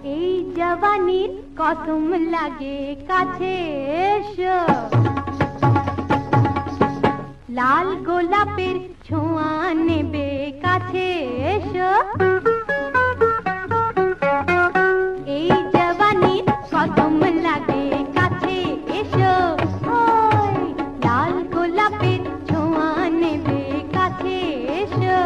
এই জওয়ানির কসম লাগে কাছে এসো, লাল গোলাপের ছোঁয়া নেবে কাছে এসো। এই জওয়ানির কসম লাগে কাছে এসো, ওই লাল গোলাপের ছোঁয়া নেবে কাছে এসো।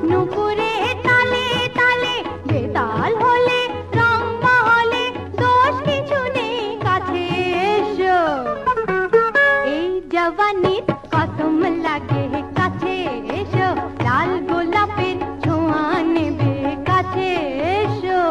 নুপুরে তালে তালে বেতাল হলে রং মহলে দোষ কিছু নেই কাছে এসো। এই জওয়ানির কসম লাগে কাছে এসো, লাল গোলাপের ছোঁয়া নেবে কাছে এসো।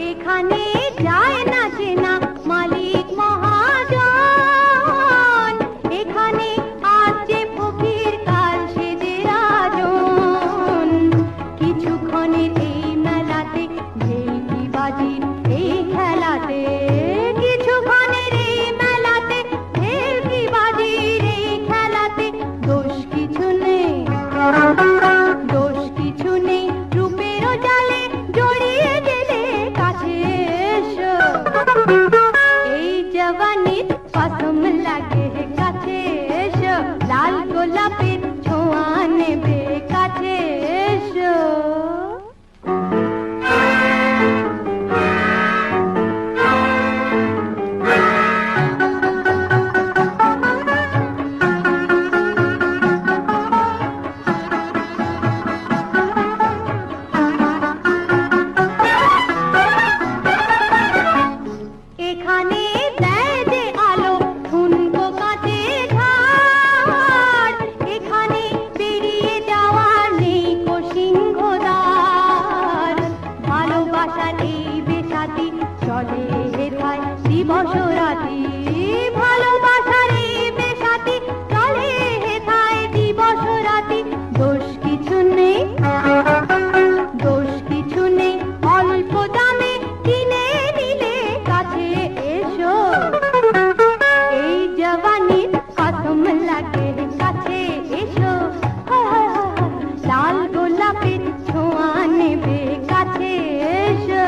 এখানে যায় না চেনা মালিক মহাজন, এখানে আজ যে ফকির কাল সে যে রাজন। কিছুক্ষণের এই মেলাতে ভেলকি বাজির এই খেলাতে, কিছুক্ষণের এই মেলাতে ভেলকি বাজির এই খেলাতে দোষ কিছু নেই, দোষ কিছু নেই। রূপেরও জালে জড়িয়ে গেলে কাছে এসো। এই জওয়ানির কসম লাগে কাছে এসো, লাল গোলাপের ছোঁয়া নেবে কাছে এসো। এখানে দেয় যে আলো ঠুনকো কাঁচে ঘাট, এখানে বেরিয়ে যাওয়ার নেই কো সিংহদ্বার। ভালোবাসার এই বেসাতি চলে হেথায় দিবস রাতি, ভালোবাসার এই বেসাতি চলে হেথায় দিবস রাতি। দোষ কিছু নেই, দোষ কিছু নেই। অল্প দামে কিনে নিলে কাছে এসো। এই জওয়ানির কসম লাগে কাছে এসো, লাল গোলাপের ছোঁয়া নেবে কাছে এসো।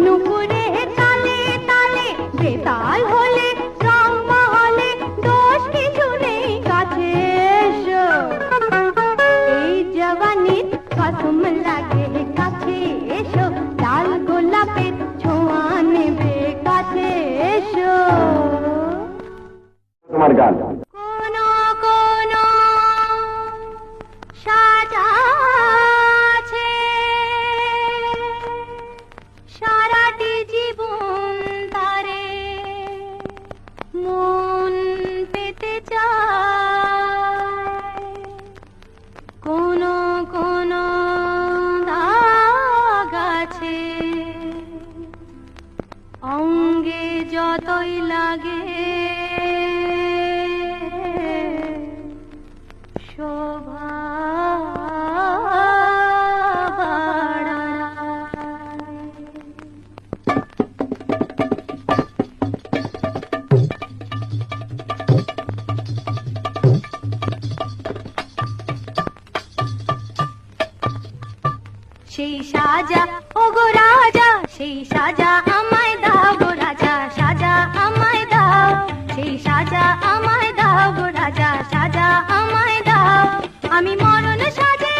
নুপুরে তালে তালে বেতাল হলে রং মহলে দোষ কিছু নেই কাছে এসো। এই জওয়ানির কসম লাগে কাছে এসো, লাল গোলাপের ছোঁয়া নেবে কাছে এসো। তোমার গান কোন কোন সাজা আছে, সারাটি জীবন তারে মন পেতে চায়। কোন কোন দাগ আছে, অঙ্গে যতই লাগে শোভা বাড়ায়। সেই সাজা ওগো রাজা, সেই সাজা আমায় দাও গো রাজা, সাজা আমায় দাও। সেই সাজা আমায় দাও গো রাজা, সাজা আমায় দাও। আমি মরণ সাজে,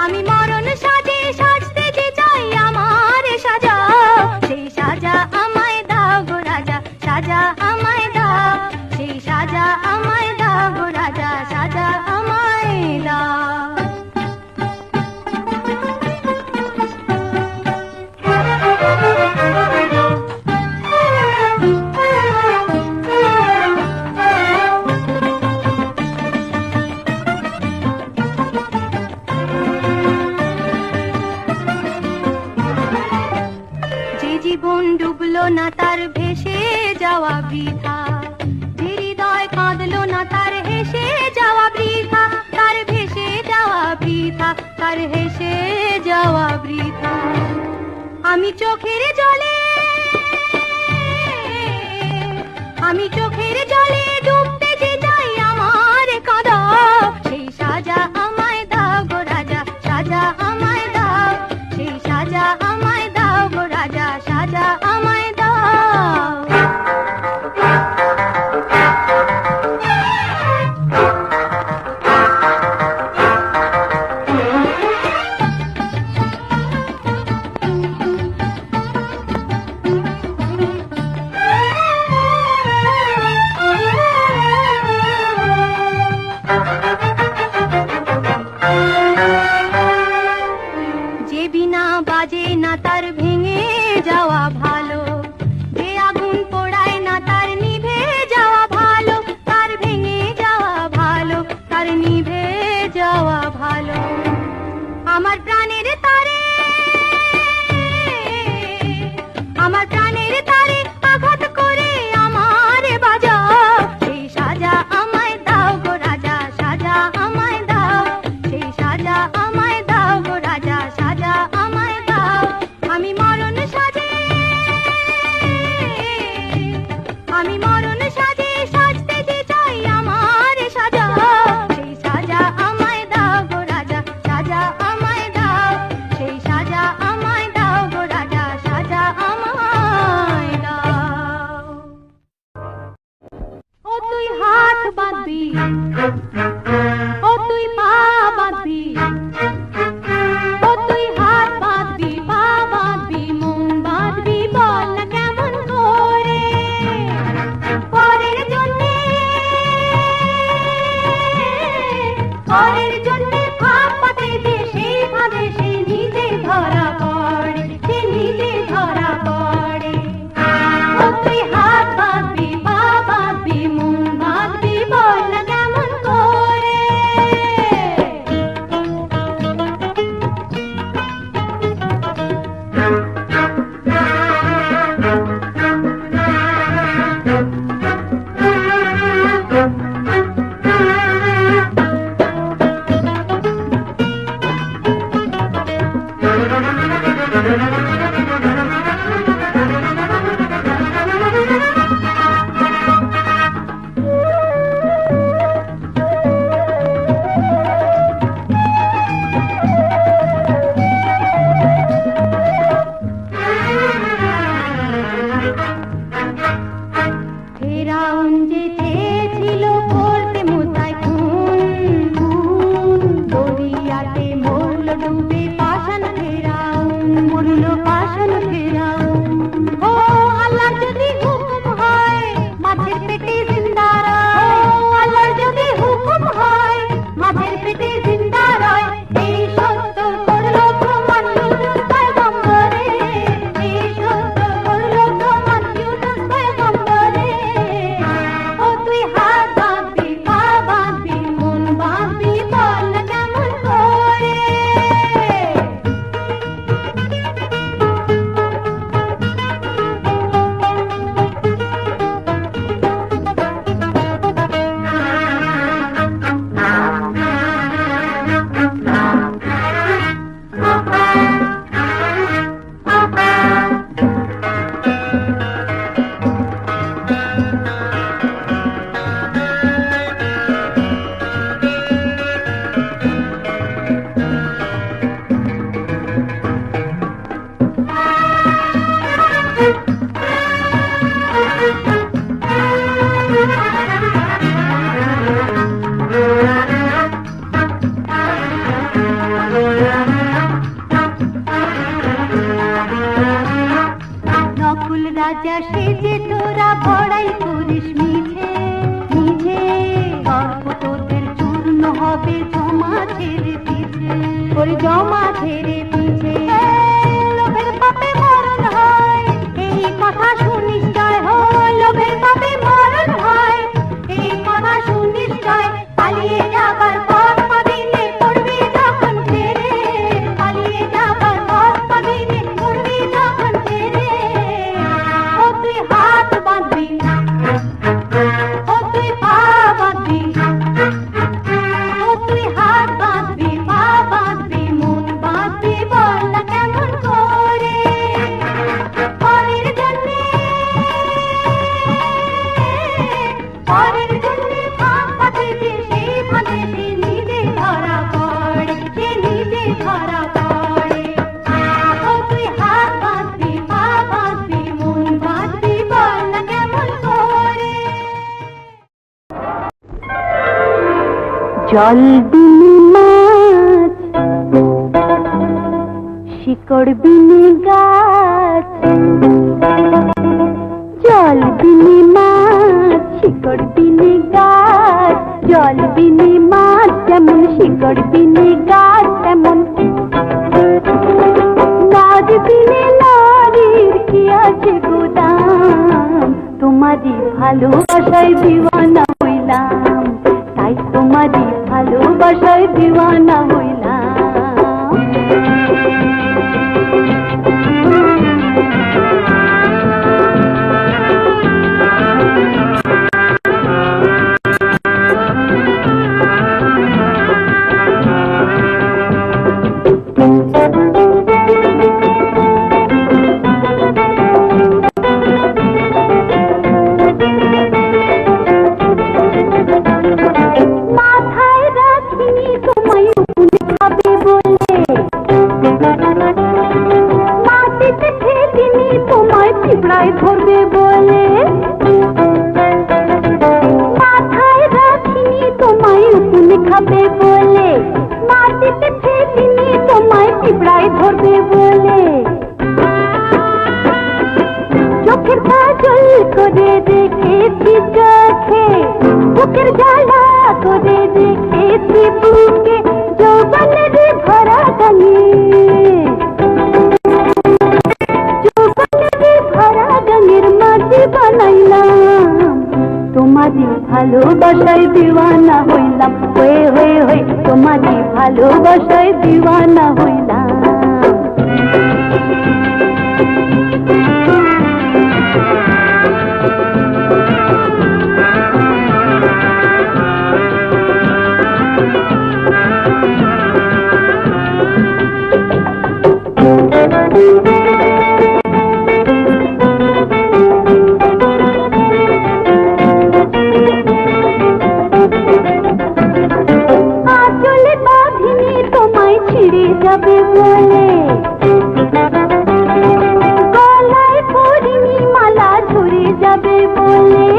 আমি মরণ সাজে সাজতে যে চাই আমার সাজাও। সেই সাজা আমায় দাও গো রাজা, সাজা আমায় দাও। সেই সাজা আমায় দাও গো রাজা, সাজা আমায় দাও। না তার ভেসে যাওয়া বৃথা, যে হৃদয় কাঁদলো না তার হেসে যাওয়া বৃথা, তার ভেসে যাওয়া বৃথা, তার হেসে যাওয়া বৃথা। আমি চোখের জলে, আমি চোখের জলে ডুবতে যে যাই আমার কাঁদাও, সেই সাজা আমায় দাও গো রাজা, সাজা আমায় দাও, সেই সাজা আমায় দাও গো রাজা, সাজা আমায় দাও। যে বিনা বাজে না তার ভেঙে যাওয়া ভালো, যে আগুন পোড়ায় না তার নিভে যাওয়া ভালো, তার ভেঙে যাওয়া ভালো, তার নিভে যাওয়া ভালো। আমার প্রাণের তারে, আমার প্রাণের তারে আঘাত করে আমার বাজাও, সেই সাজা আমায় দাও গো রাজা, সাজা আমায় দাও, সেই সাজা আমায় দাও গো রাজা, সাজা আমায় দাও। আমি মরণ সাজে, আমি মরণ সাজে সাজতে যে চাই আমার সাজা, সেই সাজা আমায় দাও গো রাজা, সাজা আমায় দাও, সেই সাজা আমায় দাও গো রাজা, সাজা আমায় দাও। ও তুই হাত বাঁধবি, ও তুই পা বাঁধবি, ও তুই হাত বাঁধবি, পা বাঁধবি, মন বাঁধবি, বল না কেমন করে পরের জন্যে, পরের জন্যে ভাব পাতে যে সেই ভাবে সে নিজে ধরা পড়ে, সে নিজে ধরা পড়ে। ও তুই হাত বাঁধবি, পা বাঁধবি, মন বাঁধবি, বল না কেমন করে। ফেরাউন যে চেয়েছিল করতে মুসায় খুন, দরিয়াতে মরল ডুবে পাষাণ ফেরাউন, মরল পাষাণ ফেরাউন। ও আল্লাহর যদি হুকুম হয় মাছের পেটে জিন্দা রয়, ও আল্লাহর যদি হুকুম হয় মাছের পেটে জিন্দা রয়। এই সত্য করল প্রমাণ ইউনুস পয়গম্বরে, এই সত্য করল প্রমাণ ইউনুস পয়গম্বরে। ও তুই হাত বাঁধবি, পা বাঁধবি, মন বাঁধবি, বল না কেমন করে। নকুল রাজা সেজে তোরা বড়াই করিস মিছে মিছে, গর্ব তোদের চূর্ণ হবে জমা ছেড়ে পিছে, ওরে জমা ছেড়ে পিছে। লোভের পাপে মরণ হয় এই কথা শুনিস জয়, লোভের পাপে মরণ হয় এই কথা শুনিস জয়। পালিয়ে যাবার পথ পাবিনে পড়বি যখন ছেড়ে, পালিয়ে যাবার পথ পাবিনে পড়বি যখন ছেড়ে। ও জল বিনে মাছ, শিকড় বিনে গাছ। জল বিনে মাছ, শিকড় বিনে গাছ। জল বিনে মাছ যেমন, শিকড় বিনে গাছ তেমন। নাদ বিনে নারীর কি আছে গো দাম? তোমারই ভালোবাসায় দিওয়ানা হইলাম, তাই তোমারই ভালোবাসায় দিওয়ানা হইলাম। ধরবে বলে মাথায় রাখিনি তোমায় উকুনে খাবে বলে, মাটিতে ফেলিনি তোমায় পিঁপড়ায় ধরবে বলে। চোখের কাজল করে রেখেছি চোখে, বুকের জ্বালা করে রেখেছি বুকে, যৌবনের ভরা গানে বানাইলাম। তোমারই ভালোবাসায় দিওয়ানা হইলাম, হয়ে হয়ে হয়ে তোমারই ভালোবাসায় দিওয়ানা হইলাম। যাবে বলে গলায় পরিনি মালা ঝরে যাবে বলে,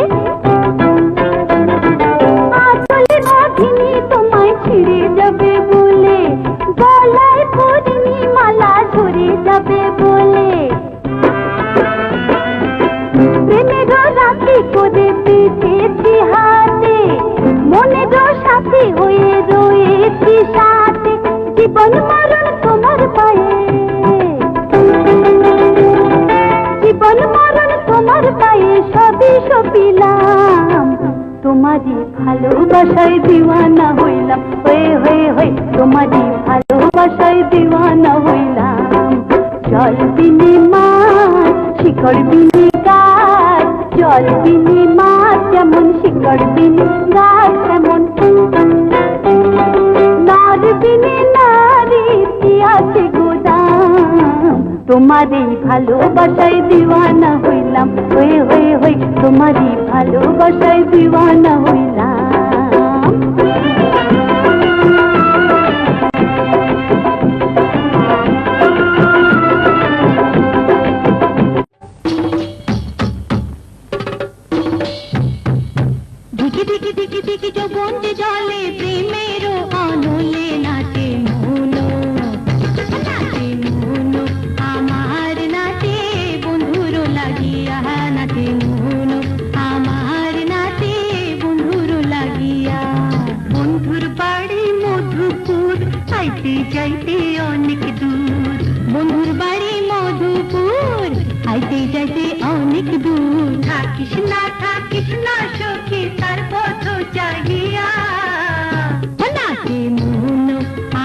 আসলে বাঁধিনি তোমায় ছিঁড়ে যাবে বলে, গলায় পরিনি মালা ঝরে যাবে বলে। প্রেমের রাখি করে পেতেছি হাতে, মনের সাথে হয়ে রয়েছি সাথে, জীবন মরণ তোমার পায়ে, জীবন মরণ তোমার পায়ে সবই সপিলাম। তোমারই ভালোবাসায় দিওয়ানা হইলাম, হয়ে হয়ে হয়ে তোমারই ভালোবাসায় দিওয়ানা হইলাম। জল বিনে মাছ, শিকড় বিনে গাছ। জল বিনে মাছ যেমন, শিকড় বিনে গাছ তেমন। নার বিনে নারীর কি আছে গো দাম? তোমারই ভালোবাসায় দিওয়ানা হইলাম, হয়ে হয়ে হয়ে তোমারই ভালোবাসায় দিওয়ানা হইলাম। ধিকি ধিকি ধিকি ধিকি যৌবন যে জলে প্রেমেরও অনলে নাচে মনো, নাচে মনো আমার নাচে বন্ধুর লাগিয়া, নাচে মনো আমার নাচে বন্ধুর লাগিয়া। বন্ধুর বাড়ি মধুপুর, যাইতে যাইতে অনেক দূর। বন্ধুর বাড়ি মধুপুর, আইতে যাইতে অনেক দূর। থাকিস না সখী তার পথ চাহিয়া, নাচে মনো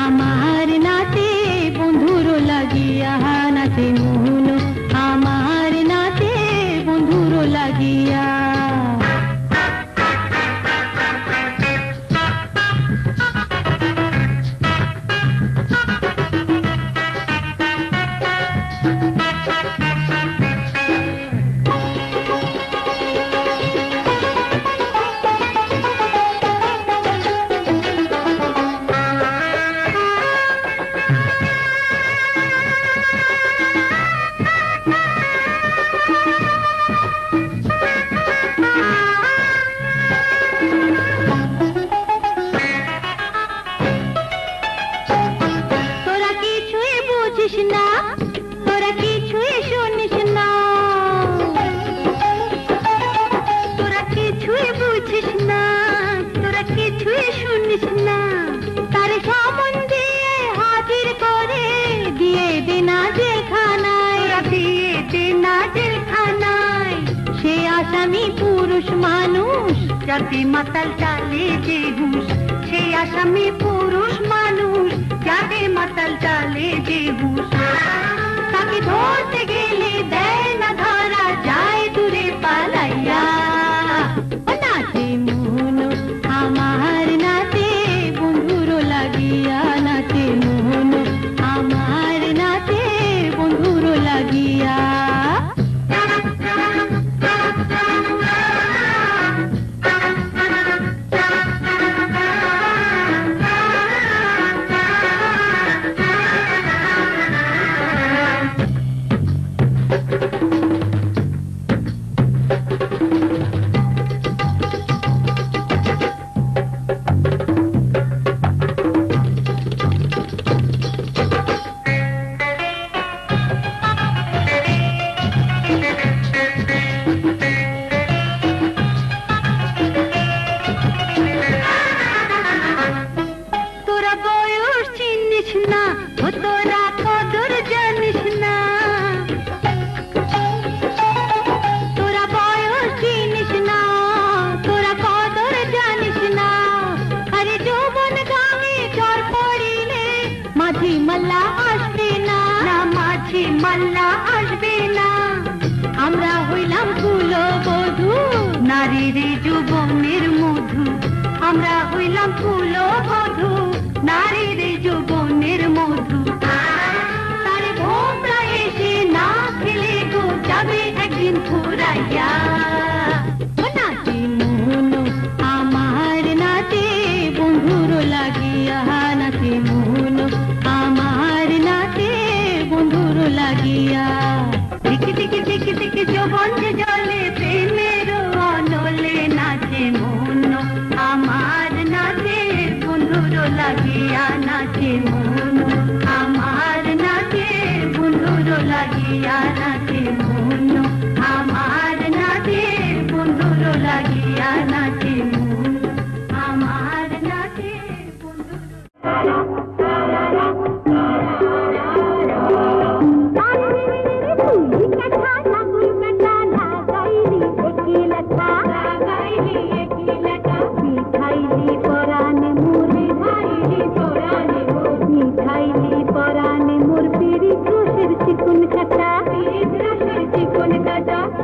আমার নাচে বন্ধুর লাগিয়া, নাচে মনো আমার নাচে বন্ধুর লাগিয়া। না, তার সমন দিয়ে হাজির করে দিয়ে দে না জেলখানায়, দিয়ে দে না জেলখানায়। সে আসামি পুরুষ মানুষ, যাতে মাতাল চালে যে হুঁশ। সে আসামি পুরুষ মানুষ, যাতে মাতাল চালে যে হুঁশ। তাকে ধরতে গেলে দেয় না ধরা, যায় দূরে পালাইয়া। ও নাচে মোহন আমার নাচে বন্ধুর লাগিয়া, নাচে মোহন আমার নাচে বন্ধুর লাগিয়া। মাল্লা আসবে না, মাঝি মাল্লা আসবে না। আমরা হইলাম কুলবধূ, নারীর যৌবনের মধু। আমরা হইলাম কুলবধূ, নারীর যৌবনের মধু। তার ভোমরা এসে না খেলে গো যাবে একদিন ফুরাইয়া। নাচে মোহন আমার নাচে বন্ধুর লাগিয়া, নাচে মোহন আমার নাচে বন্ধুর লাগিয়া। দিকে দিকে দিকে দিকে যৌবন যে জলে প্রেমের অনলে, নাচে মোহন আমার নাচে বন্ধুর লাগিয়া, নাচে মোহন আমার নাচে বন্ধুর লাগিয়া, নাচে মোহন আমার নাচে বন্ধুর লাগিয়া, নাচে মোহন আমার নাচে বন্ধুর।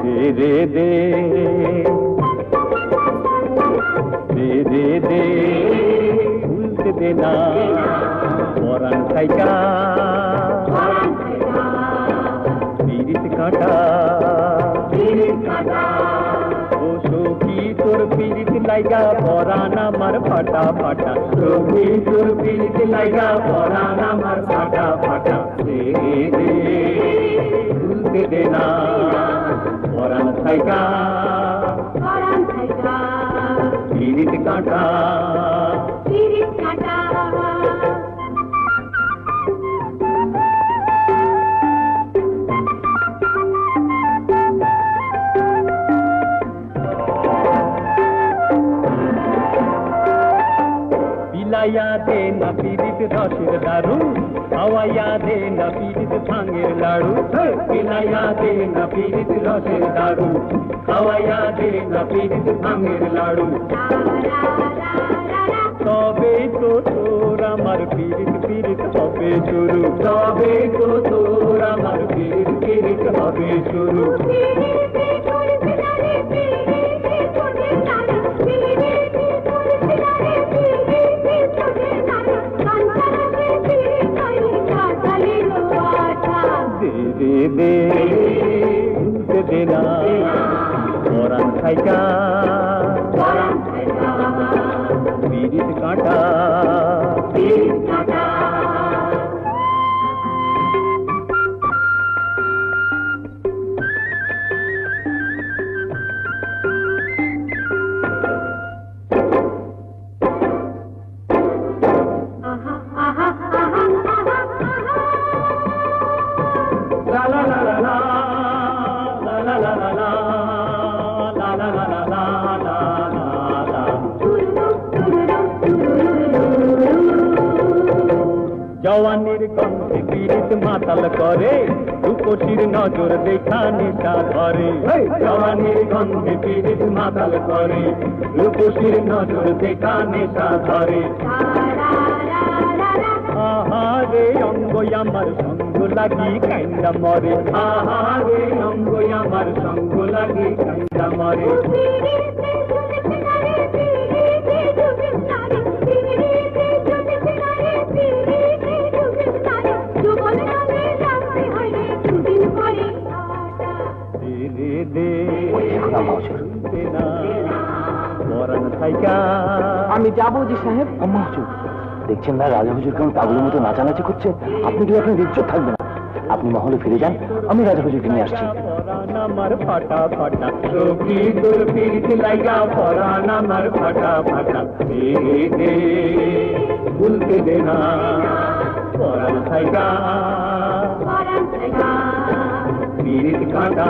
दे दे दे दे दे भूलते देना পরাণ খাইকা পিরিত কাটা ও সখী তোর পিরিত লাইগা পরাণ আমার ফাটা ফাটা। সখী তোর পিরিত লাইগা পরাণ আমার ফাটা ফাটা। দে দে ভুলতে দেনা পরাণ খাইকা পিরিত কাটা পিরিত কাটা। পিলাইয়া দে না পিরিত রসের দারু, খাওয়াইয়া দে না পিরিত ভাঙের লাড়ু। পিলাইয়া দে না পিরিত রসের দারু, খাওয়াইয়া দে না পিরিত ভাঙের লাড়ু। তবে তো তোর আমার পিরিত পিরিত হবে শুরু, তবে তো তোর আমার পিরিত পিরিত হবে শুরু। दे दे भूलते देना পরাণ খাইকা পিরিত কাটা পিরিত কাটা। জওয়ানির গন্ধে পীড়িত মাতাল করে রূপসীর নজর দেখা নেশা ধরে জওয়ানির গন্ধে পীড়িত মাতাল করে রূপসীর নজর দেখা নেশা ধরে আহারে অঙ্গ আমার সঙ্গ লাগি কাইন্দা মরে আহারে অঙ্গ আমার সঙ্গ লাগি কাইন্দা মরে আমি যাবো জি সাহেব। আম্মা হুজুর, দেখছেন না রাজা হুজুর কেমন পাগলের মতো নাচানাচি করছে? আপনি কি আপনার ইজ্জত থাকবে না? আপনি মহলে ফিরে যান, আমি রাজা হুজুরকে নিয়ে আসছি। আমার ফাটা ফাটা সখী তোর পিরিত লাইগা পরান আমার ফাটা ফাটা ভুলতে দে না পরান থাইগা পিরিত কাটা